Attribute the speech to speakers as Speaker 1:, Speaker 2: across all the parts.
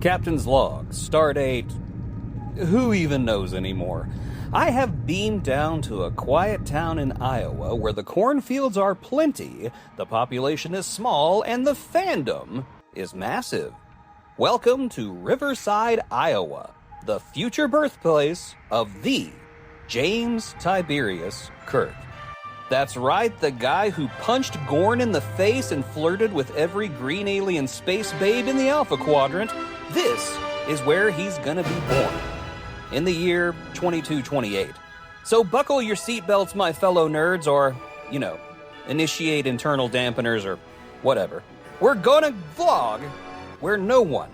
Speaker 1: Captain's log, stardate, who even knows anymore? I have beamed down to a quiet town in Iowa where the cornfields are plenty, the population is small, and the fandom is massive. Welcome to Riverside, Iowa, the future birthplace of the James Tiberius Kirk. That's right, the guy who punched Gorn in the face and flirted with every green alien space babe in the Alpha Quadrant. This is where he's gonna be born, in the year 2228. So buckle your seatbelts, my fellow nerds, or, initiate internal dampeners or whatever. We're gonna vlog where no one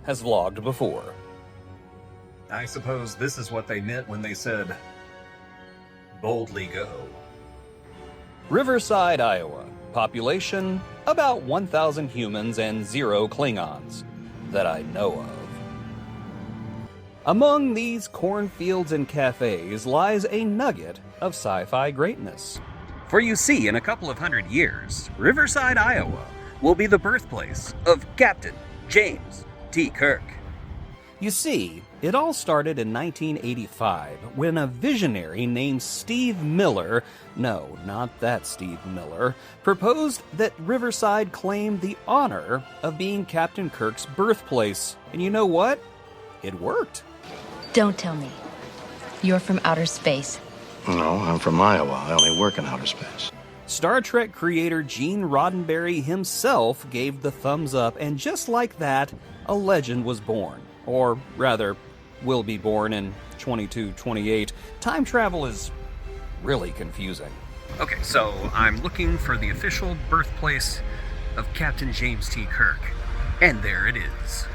Speaker 1: has vlogged before.
Speaker 2: I suppose this is what they meant when they said, boldly go.
Speaker 1: Riverside, Iowa. Population, about 1,000 humans and 0 Klingons, that I know of. Among these cornfields and cafes lies a nugget of sci-fi greatness. For you see, in a couple of hundred years, Riverside, Iowa will be the birthplace of Captain James T. Kirk. You see, it all started in 1985 when a visionary named Steve Miller, no, not that Steve Miller, proposed that Riverside claim the honor of being Captain Kirk's birthplace. And you know what? It worked.
Speaker 3: Don't tell me. You're from outer space.
Speaker 4: No, I'm from Iowa. I only work in outer space.
Speaker 1: Star Trek creator Gene Roddenberry himself gave the thumbs up, and just like that, a legend was born. Or rather, will be born in 2228. Time travel is really confusing. Okay, so I'm looking for the official birthplace of Captain James T. Kirk. And there it is.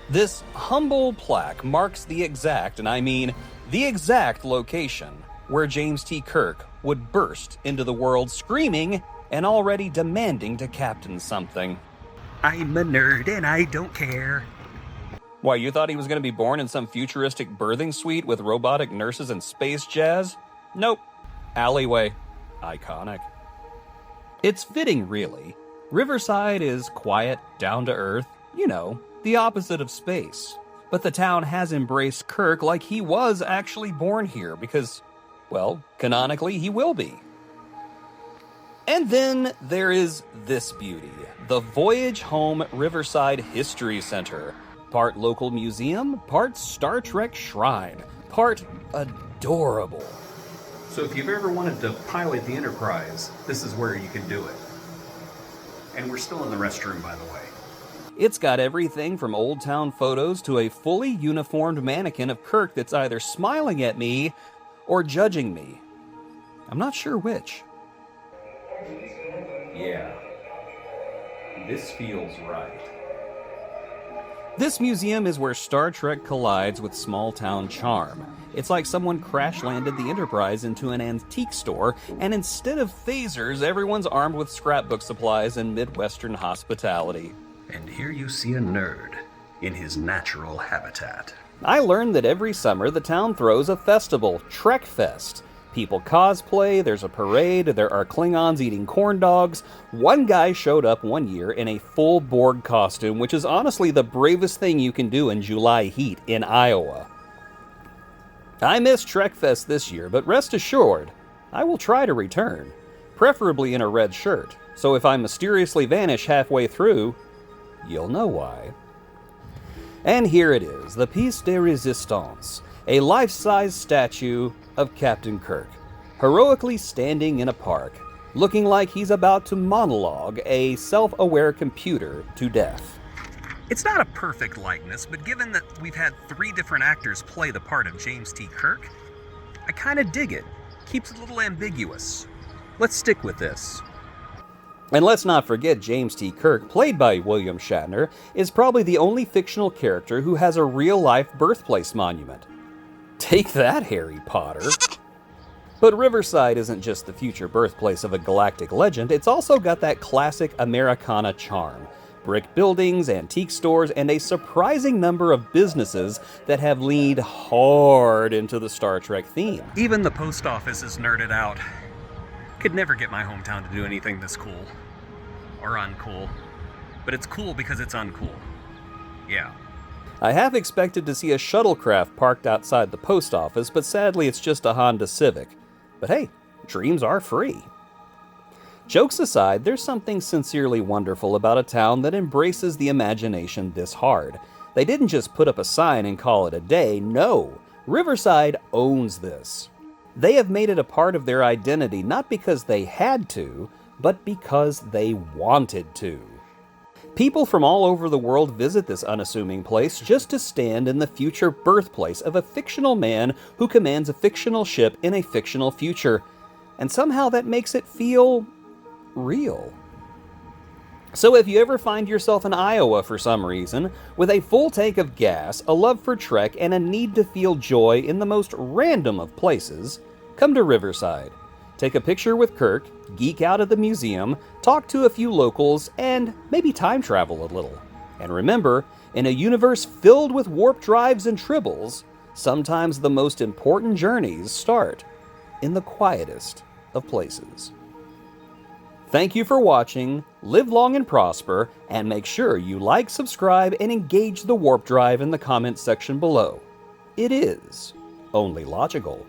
Speaker 1: This humble plaque marks the exact, and I mean the exact location where James T. Kirk would burst into the world screaming and already demanding to captain something. I'm a nerd and I don't care. Why, you thought he was going to be born in some futuristic birthing suite with robotic nurses and space jazz? Nope. Alleyway. Iconic. It's fitting, really. Riverside is quiet, down to earth, the opposite of space. But the town has embraced Kirk like he was actually born here because, well, canonically he will be. And then there is this beauty, the Voyage Home Riverside History Center. Part local museum, part Star Trek shrine, part adorable.
Speaker 2: So if you've ever wanted to pilot the Enterprise, this is where you can do it. And we're still in the restroom, by the way.
Speaker 1: It's got everything from old town photos to a fully uniformed mannequin of Kirk that's either smiling at me or judging me. I'm not sure which.
Speaker 2: Yeah. This feels right.
Speaker 1: This museum is where Star Trek collides with small-town charm. It's like someone crash-landed the Enterprise into an antique store, and instead of phasers, everyone's armed with scrapbook supplies and Midwestern hospitality.
Speaker 2: And here you see a nerd in his natural habitat.
Speaker 1: I learned that every summer the town throws a festival, Trek Fest. People cosplay, there's a parade, there are Klingons eating corn dogs. One guy showed up one year in a full Borg costume, which is honestly the bravest thing you can do in July heat in Iowa. I missed Trek Fest this year, but rest assured, I will try to return, preferably in a red shirt, so if I mysteriously vanish halfway through, you'll know why. And here it is, the piece de resistance, a life-size statue of Captain Kirk, heroically standing in a park, looking like he's about to monologue a self-aware computer to death.
Speaker 2: It's not a perfect likeness, but given that we've had 3 different actors play the part of James T. Kirk, I kinda dig it. Keeps it a little ambiguous. Let's stick with this.
Speaker 1: And let's not forget James T. Kirk, played by William Shatner, is probably the only fictional character who has a real-life birthplace monument. Take that, Harry Potter. But Riverside isn't just the future birthplace of a galactic legend, it's also got that classic Americana charm. Brick buildings, antique stores, and a surprising number of businesses that have leaned hard into the Star Trek theme.
Speaker 2: Even the post office is nerded out. Could never get my hometown to do anything this cool. Or uncool. But it's cool because it's uncool. Yeah.
Speaker 1: I half expected to see a shuttlecraft parked outside the post office, but sadly it's just a Honda Civic. But hey, dreams are free. Jokes aside, there's something sincerely wonderful about a town that embraces the imagination this hard. They didn't just put up a sign and call it a day, no. Riverside owns this. They have made it a part of their identity not because they had to, but because they wanted to. People from all over the world visit this unassuming place just to stand in the future birthplace of a fictional man who commands a fictional ship in a fictional future. And somehow that makes it feel real. So if you ever find yourself in Iowa for some reason, with a full tank of gas, a love for Trek, and a need to feel joy in the most random of places, come to Riverside. Take a picture with Kirk, geek out at the museum, talk to a few locals, and maybe time travel a little. And remember, in a universe filled with warp drives and tribbles, sometimes the most important journeys start in the quietest of places. Thank you for watching, live long and prosper, and make sure you like, subscribe, and engage the warp drive in the comments section below. It is only logical.